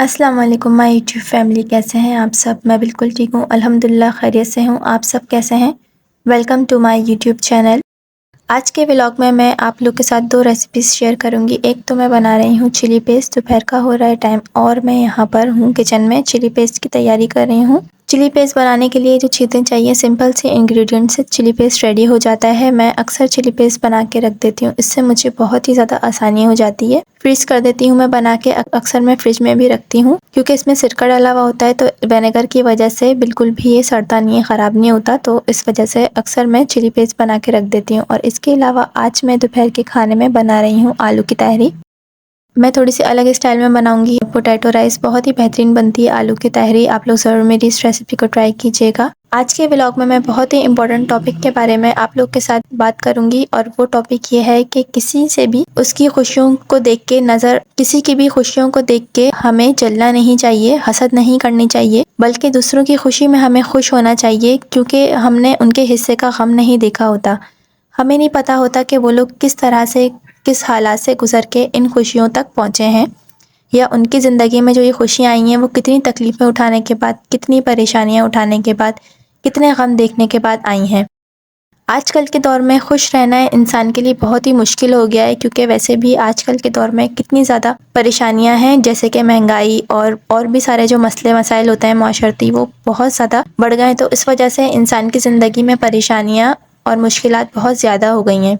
السلام علیکم مائی YouTube family, کیسے ہیں آپ سب؟ میں بالکل ٹھیک ہوں، الحمدللہ خیریت سے ہوں۔ آپ سب کیسے ہیں؟ Welcome to my YouTube channel. آج کے ولاگ میں آپ لوگ کے ساتھ 2 ریسیپیز شیئر کروں گی۔ ایک تو میں بنا رہی ہوں چلی پیسٹ، دوپہر کا ہو رہا ہے ٹائم اور میں یہاں پر ہوں کچن میں چلی پیسٹ کی تیاری کر رہی ہوں۔ چلی پیسٹ بنانے کے لیے جو چیزیں چاہیے سمپل سے انگریڈینٹ سے چلی پیسٹ ریڈی ہو جاتا ہے۔ میں اکثر چلی پیسٹ بنا کے رکھ دیتی ہوں، اس سے مجھے بہت ہی زیادہ آسانی ہو جاتی ہے۔ فریز کر دیتی ہوں میں بنا کے، اکثر میں فریج میں بھی رکھتی ہوں کیونکہ اس میں سرکہ ڈالا ہوا ہوتا ہے تو ونیگر کی وجہ سے بالکل بھی یہ سڑتا نہیں ہے، خراب نہیں ہوتا، تو اس وجہ سے اکثر میں چلی پیسٹ بنا کے رکھ دیتی ہوں۔ اور اس کے علاوہ آج میں دوپہر کے کھانے میں بنا رہی ہوں آلو کی تہری۔ میں تھوڑی سی الگ اسٹائل میں بناؤں گی، پوٹیٹو رائس، بہت ہی بہترین بنتی ہے آلو کی تہری۔ آپ لوگ ضرور میری اس ریسیپی کو ٹرائی کیجیے گا۔ آج کے ولاگ میں بہت ہی امپورٹنٹ ٹاپک کے بارے میں آپ لوگ کے ساتھ بات کروں گی، اور وہ ٹاپک یہ ہے کہ کسی سے بھی اس کی خوشیوں کو دیکھ کے کسی کی بھی خوشیوں کو دیکھ کے ہمیں جلنا نہیں چاہیے، حسد نہیں کرنی چاہیے، بلکہ دوسروں کی خوشی میں ہمیں خوش ہونا چاہیے، کیونکہ ہم نے ان کے حصے کا غم نہیں دیکھا ہوتا۔ ہمیں نہیں پتا ہوتا کہ وہ لوگ کس طرح سے، کس حالات سے گزر کے ان خوشیوں تک پہنچے ہیں، یا ان کی زندگی میں جو یہ خوشیاں آئی ہیں وہ کتنی تکلیفیں اٹھانے کے بعد، کتنی پریشانیاں اٹھانے کے بعد، کتنے غم دیکھنے کے بعد آئی ہیں۔ آج کل کے دور میں خوش رہنا انسان کے لیے بہت ہی مشکل ہو گیا ہے، کیونکہ ویسے بھی آج کل کے دور میں کتنی زیادہ پریشانیاں ہیں، جیسے کہ مہنگائی اور بھی سارے جو مسئلے مسائل ہوتے ہیں معاشرتی، وہ بہت زیادہ بڑھ گئے ہیں، تو اس وجہ سے انسان کی زندگی میں پریشانیاں اور مشکلات بہت زیادہ ہو گئی ہیں۔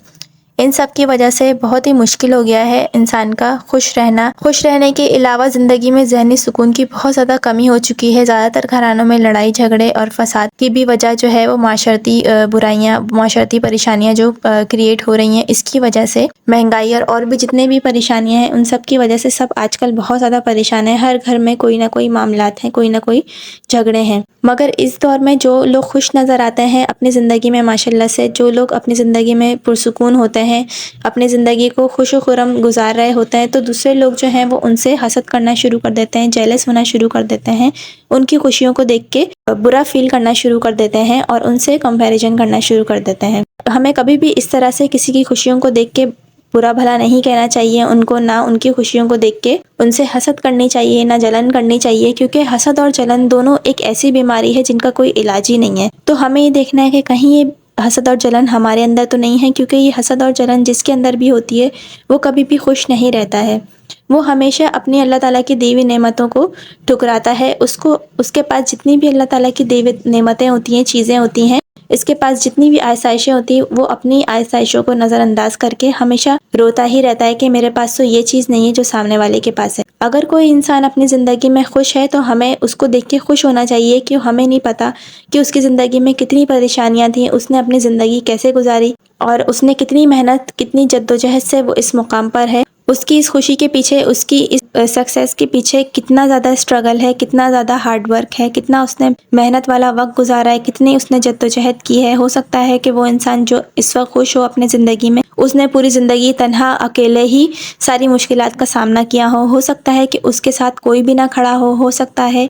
ان سب کی وجہ سے بہت ہی مشکل ہو گیا ہے انسان کا خوش رہنا۔ خوش رہنے کے علاوہ زندگی میں ذہنی سکون کی بہت زیادہ کمی ہو چکی ہے۔ زیادہ تر گھرانوں میں لڑائی جھگڑے اور فساد کی بھی وجہ جو ہے وہ معاشرتی برائیاں، معاشرتی پریشانیاں جو کریٹ ہو رہی ہیں، اس کی وجہ سے مہنگائی اور بھی جتنے بھی پریشانیاں ہیں، ان سب کی وجہ سے سب آج کل بہت زیادہ پریشان ہیں۔ ہر گھر میں کوئی نہ کوئی معاملات ہیں، کوئی نہ کوئی جھگڑے ہیں۔ مگر اس دور میں جو لوگ خوش نظر آتے ہیں اپنی زندگی میں، ماشاءاللہ سے جو لوگ اپنی زندگی میں پرسکون ہوتے ہیں، اپنی زندگی کو خوش و خرم گزار رہے ہوتے ہیں، تو دوسرے لوگ جو ہیں وہ ان سے حسد کرنا شروع کر دیتے ہیں، جیلس ہونا شروع کر دیتے ہیں، ان کی خوشیوں کو دیکھ کے برا فیل کرنا شروع کر دیتے ہیں اور ان سے کمپیریزن کرنا شروع کر دیتے ہیں۔ ہمیں کبھی بھی اس طرح سے کسی کی خوشیوں کو دیکھ کے برا بھلا نہیں کہنا چاہیے ان کو، نہ ان کی خوشیوں کو دیکھ کے ان سے حسد کرنی چاہیے، نہ جلن کرنی چاہیے، کیونکہ حسد اور جلن دونوں ایک ایسی بیماری ہے جن کا کوئی علاج ہی نہیں ہے۔ تو ہمیں یہ دیکھنا ہے کہ کہیں یہ حسد اور جلن ہمارے اندر تو نہیں ہے، کیونکہ یہ حسد اور جلن جس کے اندر بھی ہوتی ہے وہ کبھی بھی خوش نہیں رہتا ہے، وہ ہمیشہ اپنی اللہ تعالیٰ کی دی ہوئی نعمتوں کو ٹھکراتا ہے۔ اس کے پاس جتنی بھی اللہ تعالیٰ کی دی ہوئی نعمتیں ہوتی ہیں، چیزیں ہوتی ہیں، اس کے پاس جتنی بھی آسائشیں ہوتی ہیں، وہ اپنی آسائشوں کو نظر انداز کر کے ہمیشہ روتا ہی رہتا ہے کہ میرے پاس تو یہ چیز نہیں ہے جو سامنے والے کے پاس ہے۔ اگر کوئی انسان اپنی زندگی میں خوش ہے تو ہمیں اس کو دیکھ کے خوش ہونا چاہیے، کہ ہمیں نہیں پتا کہ اس کی زندگی میں کتنی پریشانیاں تھیں، اس نے اپنی زندگی کیسے گزاری، اور اس نے کتنی محنت، کتنی جدوجہد سے وہ اس مقام پر ہے۔ اس کی اس خوشی کے پیچھے، اس کی اس سکسیس کے پیچھے کتنا زیادہ اسٹرگل ہے، کتنا زیادہ ہارڈ ورک ہے، کتنا اس نے محنت والا وقت گزارا ہے، کتنی اس نے جدوجہد کی ہے۔ ہو سکتا ہے کہ وہ انسان جو اس وقت خوش ہو اپنے زندگی میں، اس نے پوری زندگی تنہا اکیلے ہی ساری مشکلات کا سامنا کیا ہو سکتا ہے کہ اس کے ساتھ کوئی بھی نہ کھڑا ہو سکتا ہے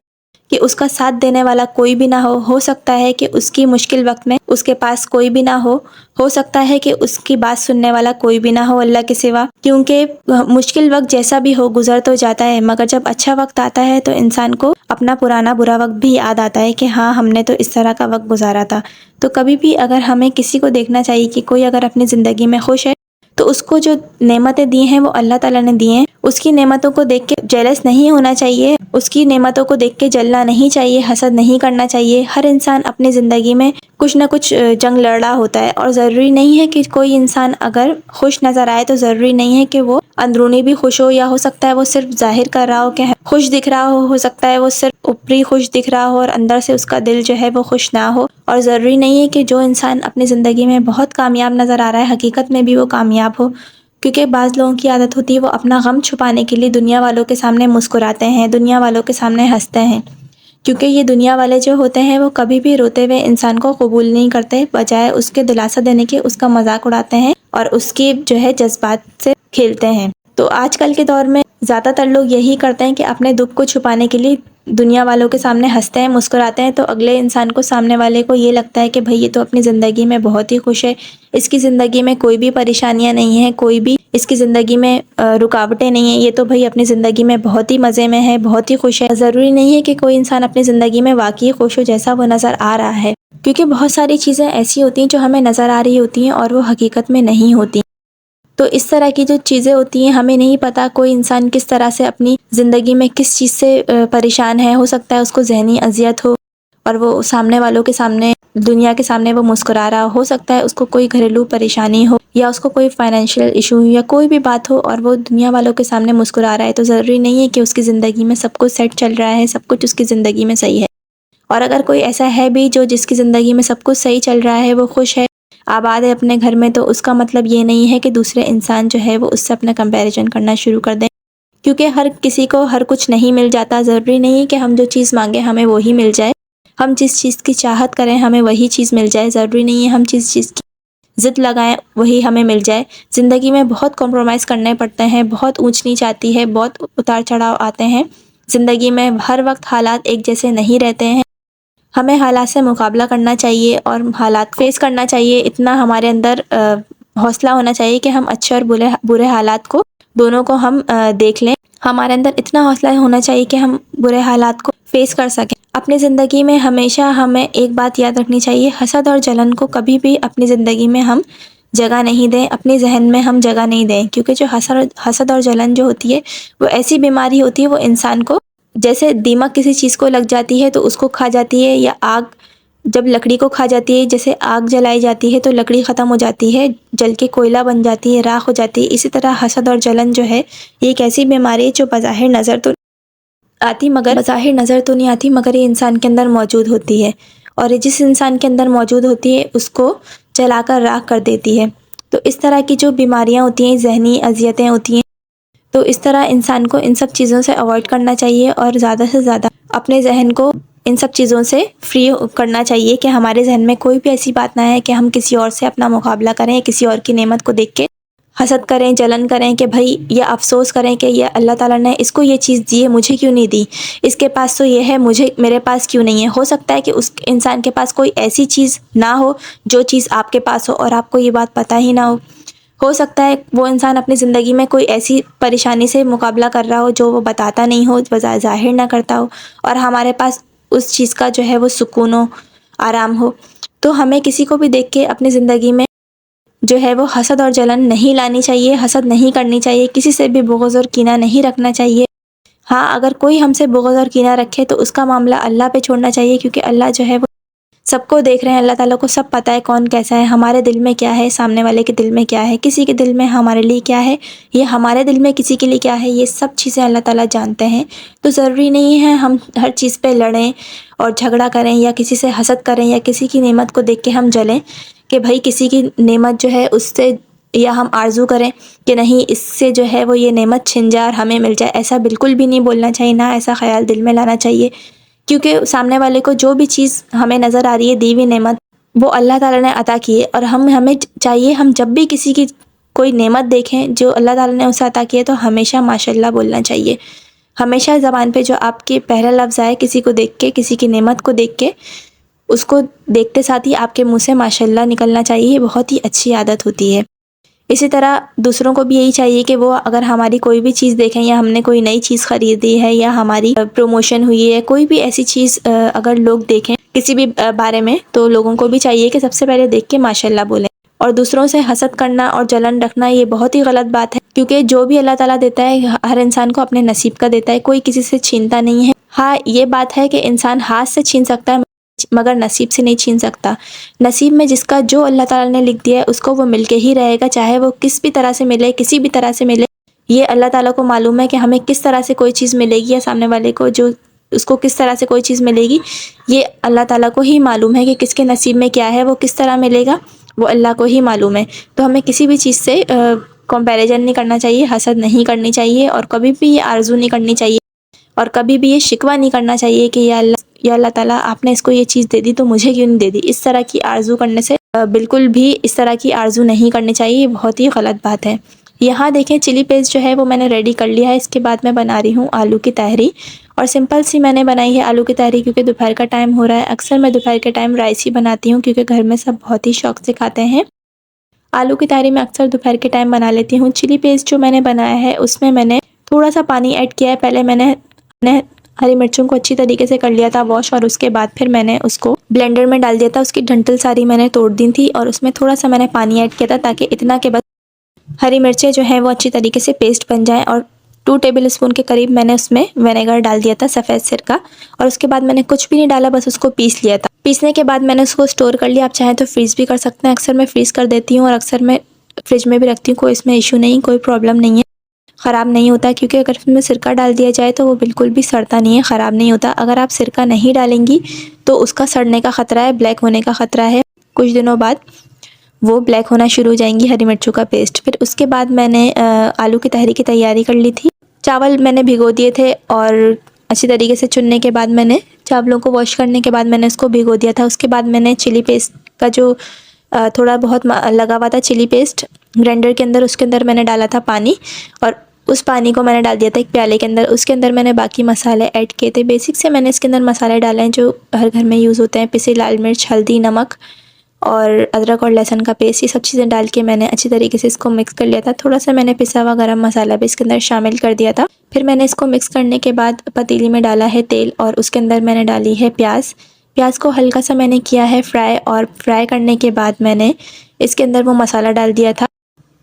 کہ اس کا ساتھ دینے والا کوئی بھی نہ ہو سکتا ہے کہ اس کی مشکل وقت میں اس کے پاس کوئی بھی نہ ہو سکتا ہے کہ اس کی بات سننے والا کوئی بھی نہ ہو اللہ کے سوا، کیونکہ مشکل وقت جیسا بھی ہو گزر تو جاتا ہے، مگر جب اچھا وقت آتا ہے تو انسان کو اپنا پرانا برا وقت بھی یاد آتا ہے کہ ہاں ہم نے تو اس طرح کا وقت گزارا تھا۔ تو کبھی بھی اگر ہمیں کسی کو دیکھنا چاہیے کہ کوئی اگر اپنی زندگی میں خوش ہے تو اس کو جو نعمتیں دی ہیں وہ اللہ تعالیٰ نے دی ہیں، اس کی نعمتوں کو دیکھ کے جیلس نہیں ہونا چاہیے، اس کی نعمتوں کو دیکھ کے جلنا نہیں چاہیے، حسد نہیں کرنا چاہیے۔ ہر انسان اپنی زندگی میں کچھ نہ کچھ جنگ لڑ رہا ہوتا ہے، اور ضروری نہیں ہے کہ کوئی انسان اگر خوش نظر آئے تو ضروری نہیں ہے کہ وہ اندرونی بھی خوش ہو، یا ہو سکتا ہے وہ صرف ظاہر کر رہا ہو کہ خوش دکھ رہا ہو سکتا ہے وہ صرف اوپری خوش دکھ رہا ہو اور اندر سے اس کا دل جو ہے وہ خوش نہ ہو۔ اور ضروری نہیں ہے کہ جو انسان اپنی زندگی میں بہت کامیاب نظر آ رہا ہے حقیقت میں بھی وہ کامیاب ہو، کیونکہ بعض لوگوں کی عادت ہوتی ہے وہ اپنا غم چھپانے کے لیے دنیا والوں کے سامنے مسکراتے ہیں، دنیا والوں کے سامنے ہنستے ہیں، کیونکہ یہ دنیا والے جو ہوتے ہیں وہ کبھی بھی روتے ہوئے انسان کو قبول نہیں کرتے، بجائے اس کے دلاسا دینے کے اس کا مذاق اڑاتے ہیں اور اس کی جو ہے جذبات سے کھیلتے ہیں۔ تو آج کل کے دور میں زیادہ تر لوگ یہی کرتے ہیں کہ اپنے دکھ کو چھپانے کے لیے دنیا والوں کے سامنے ہنستے ہیں مسکراتے ہیں تو اگلے انسان کو سامنے والے کو یہ لگتا ہے کہ بھئی یہ تو اپنی زندگی میں بہت ہی خوش ہے، اس کی زندگی میں کوئی بھی پریشانیاں نہیں ہیں، کوئی بھی اس کی زندگی میں رکاوٹیں نہیں ہیں، یہ تو بھئی اپنی زندگی میں بہت ہی مزے میں ہے، بہت ہی خوش ہے۔ ضروری نہیں ہے کہ کوئی انسان اپنی زندگی میں واقعی خوش ہو جیسا وہ نظر آ رہا ہے، کیونکہ بہت ساری چیزیں ایسی ہوتی ہیں جو ہمیں نظر آ رہی ہوتی ہیں اور وہ حقیقت میں نہیں ہوتی۔ تو اس طرح کی جو چیزیں ہوتی ہیں ہمیں نہیں پتا کوئی انسان کس طرح سے اپنی زندگی میں کس چیز سے پریشان ہے، ہو سکتا ہے اس کو ذہنی اذیت ہو اور وہ سامنے والوں کے سامنے، دنیا کے سامنے وہ مسکرا رہا ہو سکتا ہے اس کو کوئی گھریلو پریشانی ہو یا اس کو کوئی فائنینشیل ایشو ہو یا کوئی بھی بات ہو اور وہ دنیا والوں کے سامنے مسکرا رہا ہے، تو ضروری نہیں ہے کہ اس کی زندگی میں سب کچھ سیٹ چل رہا ہے، سب کچھ اس کی زندگی میں صحیح ہے۔ اور اگر کوئی ایسا ہے بھی جو جس کی زندگی میں سب کچھ صحیح چل رہا ہے، وہ خوش ہے، آباد ہے اپنے گھر میں، تو اس کا مطلب یہ نہیں ہے کہ دوسرے انسان جو ہے وہ اس سے اپنا کمپیریزن کرنا شروع کر دیں، کیونکہ ہر کسی کو ہر کچھ نہیں مل جاتا۔ ضروری نہیں ہے کہ ہم جو چیز مانگیں ہمیں وہی مل جائے، ہم جس چیز کی چاہت کریں ہمیں وہی چیز مل جائے، ضروری نہیں ہے ہم جس چیز کی ضد لگائیں وہی ہمیں مل جائے۔ زندگی میں بہت کمپرومائز کرنے پڑتے ہیں، بہت اونچ نیچ آتی ہے، بہت اتار چڑھاؤ آتے ہیں، زندگی میں ہر وقت حالات ایک جیسے نہیں رہتے ہیں، ہمیں حالات سے مقابلہ کرنا چاہیے اور حالات فیس کرنا چاہیے، اتنا ہمارے اندر حوصلہ ہونا چاہیے کہ ہم اچھے اور برے حالات کو دونوں کو ہم دیکھ لیں، ہمارے اندر اتنا حوصلہ ہونا چاہیے کہ ہم برے حالات کو فیس کر سکیں۔ اپنی زندگی میں ہمیشہ ہمیں ایک بات یاد رکھنی چاہیے، حسد اور جلن کو کبھی بھی اپنی زندگی میں ہم جگہ نہیں دیں، اپنے ذہن میں ہم جگہ نہیں دیں، کیونکہ جو حسد اور جلن جو ہوتی ہے وہ ایسی بیماری ہوتی ہے، وہ انسان کو جیسے دیمک کسی چیز کو لگ جاتی ہے تو اس کو کھا جاتی ہے، یا آگ جب لکڑی کو کھا جاتی ہے، جیسے آگ جلائی جاتی ہے تو لکڑی ختم ہو جاتی ہے، جل کے کوئلہ بن جاتی ہے، راکھ ہو جاتی ہے، اسی طرح حسد اور جلن جو ہے یہ ایک ایسی بیماری ہے جو بظاہر نظر تو نہیں آتی مگر یہ انسان کے اندر موجود ہوتی ہے، اور جس انسان کے اندر موجود ہوتی ہے اس کو جلا کر راکھ کر دیتی ہے۔ تو اس طرح کی جو بیماریاں ہوتی ہیں، ذہنی اذیتیں ہوتی ہیں، تو اس طرح انسان کو ان سب چیزوں سے اوائڈ کرنا چاہیے اور زیادہ سے زیادہ اپنے ذہن کو ان سب چیزوں سے فری کرنا چاہیے کہ ہمارے ذہن میں کوئی بھی ایسی بات نہ ہے کہ ہم کسی اور سے اپنا مقابلہ کریں، کسی اور کی نعمت کو دیکھ کے حسد کریں، جلن کریں کہ بھائی یہ افسوس کریں کہ یہ اللہ تعالیٰ نے اس کو یہ چیز دی ہے مجھے کیوں نہیں دی، اس کے پاس تو یہ ہے میرے پاس کیوں نہیں ہے۔ ہو سکتا ہے کہ اس انسان کے پاس کوئی ایسی چیز نہ ہو جو چیز آپ کے پاس ہو اور آپ کو یہ بات پتہ ہی نہ ہو سکتا ہے وہ انسان اپنی زندگی میں کوئی ایسی پریشانی سے مقابلہ کر رہا ہو جو وہ بتاتا نہیں ہو، ظاہر نہ کرتا ہو، اور ہمارے پاس اس چیز کا جو ہے وہ سکون و آرام ہو۔ تو ہمیں کسی کو بھی دیکھ کے اپنی زندگی میں جو ہے وہ حسد اور جلن نہیں لانی چاہیے، حسد نہیں کرنی چاہیے، کسی سے بھی بغض اور کینہ نہیں رکھنا چاہیے۔ ہاں اگر کوئی ہم سے بغض اور کینہ رکھے تو اس کا معاملہ اللہ پہ چھوڑنا چاہیے، کیونکہ اللہ جو ہے وہ سب کو دیکھ رہے ہیں، اللہ تعالیٰ کو سب پتہ ہے کون کیسا ہے، ہمارے دل میں کیا ہے، سامنے والے کے دل میں کیا ہے، کسی کے دل میں ہمارے لیے کیا ہے، یہ ہمارے دل میں کسی کے لیے کیا ہے، یہ سب چیزیں اللہ تعالیٰ جانتے ہیں۔ تو ضروری نہیں ہے ہم ہر چیز پہ لڑیں اور جھگڑا کریں یا کسی سے حسد کریں یا کسی کی نعمت کو دیکھ کے ہم جلیں کہ بھائی کسی کی نعمت جو ہے اس سے، یا ہم آرزو کریں کہ نہیں اس سے جو ہے وہ یہ نعمت چھن جائے اور ہمیں مل جائے۔ ایسا بالکل بھی نہیں بولنا چاہیے، نہ ایسا خیال دل میں لانا چاہیے، کیونکہ سامنے والے کو جو بھی چیز ہمیں نظر آ رہی ہے دی ہوئی نعمت وہ اللہ تعالیٰ نے عطا کی ہے، اور ہمیں چاہیے ہم جب بھی کسی کی کوئی نعمت دیکھیں جو اللہ تعالیٰ نے اسے عطا کی ہے تو ہمیشہ ماشاءاللہ بولنا چاہیے، ہمیشہ زبان پہ جو آپ کے پہلا لفظ آئے کسی کو دیکھ کے، کسی کی نعمت کو دیکھ کے، اس کو دیکھتے ساتھ ہی آپ کے منہ سے ماشاءاللہ نکلنا چاہیے، یہ بہت ہی اچھی عادت ہوتی ہے۔ اسی طرح دوسروں کو بھی یہی چاہیے کہ وہ اگر ہماری کوئی بھی چیز دیکھیں یا ہم نے کوئی نئی چیز خریدی ہے یا ہماری پروموشن ہوئی ہے، کوئی بھی ایسی چیز اگر لوگ دیکھیں کسی بھی بارے میں، تو لوگوں کو بھی چاہیے کہ سب سے پہلے دیکھ کے ماشاءاللہ بولیں۔ اور دوسروں سے حسد کرنا اور جلن رکھنا یہ بہت ہی غلط بات ہے، کیونکہ جو بھی اللہ تعالیٰ دیتا ہے ہر انسان کو اپنے نصیب کا دیتا ہے، کوئی کسی سے چھینتا نہیں ہے۔ ہاں یہ بات ہے کہ انسان ہاتھ سے چھین سکتا ہے مگر نصیب سے نہیں چھین سکتا۔ نصیب میں جس کا جو اللہ تعالیٰ نے لکھ دیا ہے اس کو وہ مل کے ہی رہے گا، چاہے وہ کس بھی طرح سے ملے، کسی بھی طرح سے ملے۔ یہ اللہ تعالیٰ کو معلوم ہے کہ ہمیں کس طرح سے کوئی چیز ملے گی، یا سامنے والے کو جو اس کو کس طرح سے کوئی چیز ملے گی، یہ اللہ تعالیٰ کو ہی معلوم ہے کہ کس کے نصیب میں کیا ہے، وہ کس طرح ملے گا، وہ اللہ کو ہی معلوم ہے۔ تو ہمیں کسی بھی چیز سے کمپیریزن نہیں کرنا چاہیے، حسد نہیں کرنی چاہیے، اور کبھی بھی یہ آرزو نہیں کرنی چاہیے، اور کبھی بھی یہ شکوہ نہیں کرنا چاہیے کہ یا اللہ تعالیٰ آپ نے اس کو یہ چیز دے دی تو مجھے کیوں نہیں دے دی۔ اس طرح کی آرزو کرنے سے بالکل بھی اس طرح کی آرزو نہیں کرنی چاہیے، یہ بہت ہی غلط بات ہے۔ یہاں دیکھیں چلی پیسٹ جو ہے وہ میں نے ریڈی کر لیا ہے. اس کے بعد میں بنا رہی ہوں آلو کی تہری, اور سمپل سی میں نے بنائی ہے آلو کی تہری کیونکہ دوپہر کا ٹائم ہو رہا ہے. اکثر میں دوپہر کے ٹائم رائس ہی بناتی ہوں کیونکہ گھر میں سب بہت ہی شوق سے کھاتے ہیں. آلو کی تہری میں اکثر دوپہر کے ٹائم بنا لیتی ہوں. چلی پیسٹ جو میں نے بنایا ہے اس میں نے تھوڑا سا پانی ایڈ کیا ہے. پہلے میں نے ہری مرچوں کو اچھی طریقے سے کر لیا تھا واش, اور اس کے بعد پھر میں نے اس کو بلینڈر میں ڈال دیا تھا. اس کی ڈنٹل ساری میں نے توڑ دی تھی اور اس میں تھوڑا سا میں نے پانی ایڈ کیا تھا تاکہ اتنا کہ بس ہری مرچیں جو ہیں وہ اچھی طریقے سے پیسٹ بن جائیں. اور 2 ٹیبل اسپون کے قریب میں نے اس میں وینیگر ڈال دیا تھا, سفید سرکہ, اور اس کے بعد میں نے کچھ بھی نہیں ڈالا, بس اس کو پیس لیا تھا. پیسنے کے بعد میں نے اس کو اسٹور کر لیا. آپ چاہیں تو فریز بھی کر سکتے ہیں. اکثر میں فریز کر دیتی ہوں اور اکثر میں فریج میں بھی رکھتی ہوں. کوئی اس میں ایشو نہیں, کوئی پرابلم نہیں ہے, خراب نہیں ہوتا کیونکہ اگر اس میں سرکہ ڈال دیا جائے تو وہ بالکل بھی سڑتا نہیں ہے, خراب نہیں ہوتا. اگر آپ سرکہ نہیں ڈالیں گی تو اس کا سڑنے کا خطرہ ہے, بلیک ہونے کا خطرہ ہے. کچھ دنوں بعد وہ بلیک ہونا شروع ہو جائیں گی ہری مرچوں کا پیسٹ. پھر اس کے بعد میں نے آلو کی تہری کی تیاری کر لی تھی. چاول میں نے بھگو دیے تھے اور اچھی طریقے سے چننے کے بعد میں نے چاولوں کو واش کرنے کے بعد میں نے اس کو بھگو دیا تھا. اس کے بعد میں نے چلی پیسٹ کا جو تھوڑا بہت لگا ہوا تھا چلی پیسٹ گرائنڈر کے اندر, اس کے اندر میں نے ڈالا تھا پانی, اور اس پانی کو میں نے ڈال دیا تھا ایک پیالے کے اندر. اس کے اندر میں نے باقی مسالے ایڈ کیے تھے. بیسک سے میں نے اس کے اندر مسالے ڈالے ہیں جو ہر گھر میں یوز ہوتے ہیں. پسی لال مرچ, ہلدی, نمک اور ادرک اور لہسن کا پیسٹ, یہ سب چیزیں ڈال کے میں نے اچھی طریقے سے اس کو مکس کر لیا تھا. تھوڑا سا میں نے پسا ہوا گرم مسالہ بھی اس کے اندر شامل کر دیا تھا. پھر میں نے اس کو مکس کرنے کے بعد پتیلی میں ڈالا ہے تیل, اور اس کے اندر میں نے ڈالی ہے پیاز. پیاز کو ہلکا سا میں نے کیا ہے فرائی, اور فرائی کرنے کے بعد میں نے اس کے اندر وہ مسالہ ڈال دیا تھا.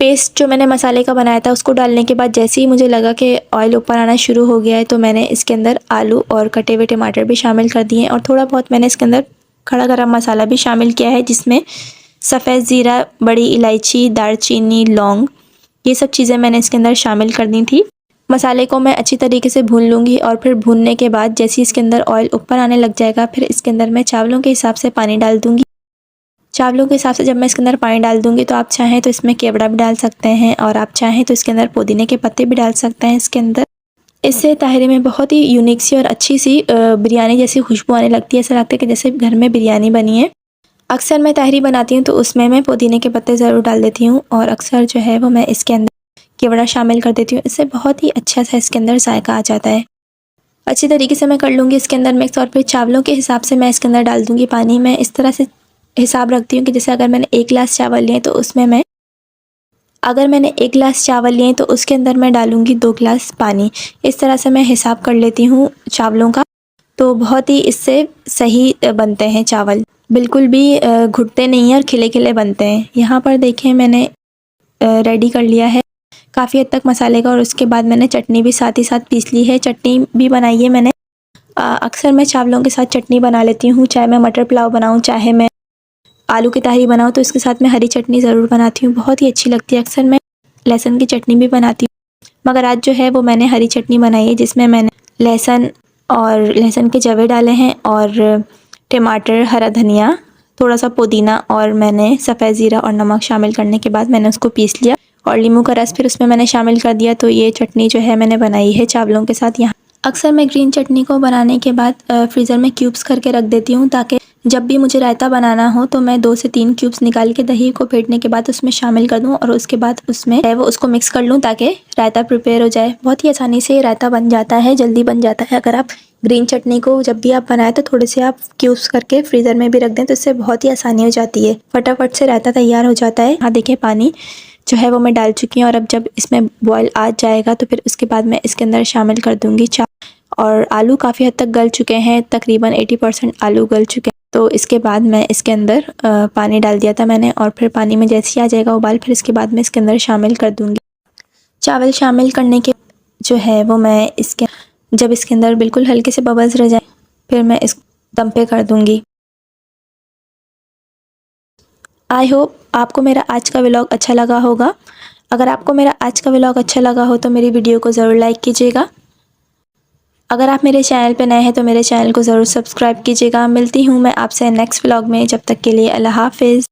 پیسٹ جو میں نے مسالے کا بنایا تھا اس کو ڈالنے کے بعد جیسے ہی مجھے لگا کہ آئل اوپر آنا شروع ہو گیا ہے تو میں نے اس کے اندر آلو اور کٹے ہوئے ٹماٹر بھی شامل کر دیے, اور تھوڑا بہت میں نے اس کے اندر کھڑا گرم مسالہ بھی شامل کیا ہے جس میں سفید زیرہ, بڑی الائچی, دار چینی, لونگ, یہ سب چیزیں میں نے اس کے اندر شامل کر دی تھی. مسالے کو میں اچھی طریقے سے بھون لوں گی, اور پھر بھوننے کے بعد جیسے اس کے اندر آئل اوپر آنے لگ جائے گا پھر اس کے اندر میں چاولوں کے حساب سے پانی ڈال دوں گی. چاولوں کے حساب سے جب میں اس کے اندر پانی ڈال دوں گی تو آپ چاہیں تو اس میں کیوڑا بھی ڈال سکتے ہیں, اور آپ چاہیں تو اس کے اندر پودینے کے پتے بھی ڈال سکتے ہیں اس کے اندر. اس سے تہری میں بہت ہی یونیک سی اور اچھی سی بریانی جیسی خوشبو آنے لگتی ہے. ایسا لگتا ہے کہ جیسے گھر میں بریانی بنی ہے. اکثر میں تہری بناتی ہوں تو اس میں پودینے کے پتے ضرور ڈال دیتی ہوں, اور اکثر جو ہے وہ میں اس کے اندر کیوڑا شامل کر دیتی ہوں. اس سے بہت ہی اچھا سا اس کے اندر ذائقہ آ جاتا ہے. اچھی طریقے سے میں کر لوں گی اس کے اندر مکس, اور پھر چاولوں کے حساب سے میں اس کے اندر ڈال دوں گی پانی. میں اس طرح سے حساب رکھتی ہوں کہ جیسے اگر میں نے 1 گلاس چاول لیے تو اس میں اگر میں نے 1 گلاس چاول لیے تو اس کے اندر میں ڈالوں گی 2 گلاس پانی. اس طرح سے میں حساب کر لیتی ہوں چاولوں کا, تو بہت ہی اس سے صحیح بنتے ہیں چاول, بالکل بھی گھٹتے نہیں ہیں اور کھلے کھلے بنتے ہیں. یہاں پر دیکھیں میں نے ریڈی کر لیا ہے کافی حد تک مسالے کا, اور اس کے بعد میں نے چٹنی بھی ساتھ ہی ساتھ پیس لی ہے. چٹنی بھی بنائی ہے میں نے. اکثر میں چاولوں کے ساتھ چٹنی بنا لیتی ہوں, چاہے میں مٹر پلاؤ بناؤں, چاہے میں آلو کی تہری بناؤں, تو اس کے ساتھ میں ہری چٹنی ضرور بناتی ہوں, بہت ہی اچھی لگتی ہے. اکثر میں لہسن کی چٹنی بھی بناتی ہوں, مگر آج جو ہے وہ میں نے ہری چٹنی بنائی ہے جس میں میں نے لہسن کے جوے ڈالے ہیں, اور ٹماٹر, ہرا دھنیا, تھوڑا سا پودینہ, اور میں نے سفید زیرہ اور نمک شامل کرنے کے بعد میں نے اس کو پیس لیا, اور لیموں کا رس پھر اس میں نے شامل کر دیا. تو یہ چٹنی جو ہے میں نے بنائی ہے چاولوں کے ساتھ. یہاں اکثر میں گرین چٹنی کو بنانے کے بعد فریزر میں کیوبس کر کے رکھ دیتی ہوں تاکہ جب بھی مجھے رائتا بنانا ہو تو میں 2 سے 3 کیوبس نکال کے دہی کو پھیٹنے کے بعد اس میں شامل کر دوں, اور اس کے بعد اس میں اس کو مکس کر لوں تاکہ رائتا پریپیئر ہو جائے. بہت ہی آسانی سے رائتا بن جاتا ہے, جلدی بن جاتا ہے. اگر آپ گرین چٹنی کو جب بھی آپ بنائیں تو تھوڑے سے آپ کیوبس کر کے فریزر میں بھی رکھ دیں تو اس سے بہت ہی آسانی ہو جاتی ہے, فٹافٹ سے رائتا تیار ہو جاتا ہے. ہاں دیکھیں پانی جو ہے وہ میں ڈال چکی ہوں, اور اب جب اس میں بوائل آ جائے گا تو پھر اس کے بعد میں اس کے اندر شامل کر دوں گی اور آلو کافی حد تک گل چکے ہیں, تقریباً 80% آلو گل چکے ہیں. تو اس کے بعد میں اس کے اندر پانی ڈال دیا تھا میں نے, اور پھر پانی میں جیسے ہی آ جائے گا ابال پھر اس کے بعد میں اس کے اندر شامل کر دوں گی. چاول شامل کرنے کے جو ہے وہ میں جب اس کے اندر بالکل ہلکے سے ببلز رہ جائیں پھر میں اس دم پہ کر دوں گی. آئی ہوپ آپ کو میرا آج کا ولاگ اچھا لگا ہوگا. اگر آپ کو میرا آج کا ولاگ اچھا لگا ہو تو میری ویڈیو کو ضرور لائک کیجیے گا. اگر آپ میرے چینل پہ نئے ہیں تو میرے چینل کو ضرور سبسکرائب کیجیے گا. ملتی ہوں میں آپ سے نیکسٹ ولاگ میں, جب تک کے لیے اللہ حافظ.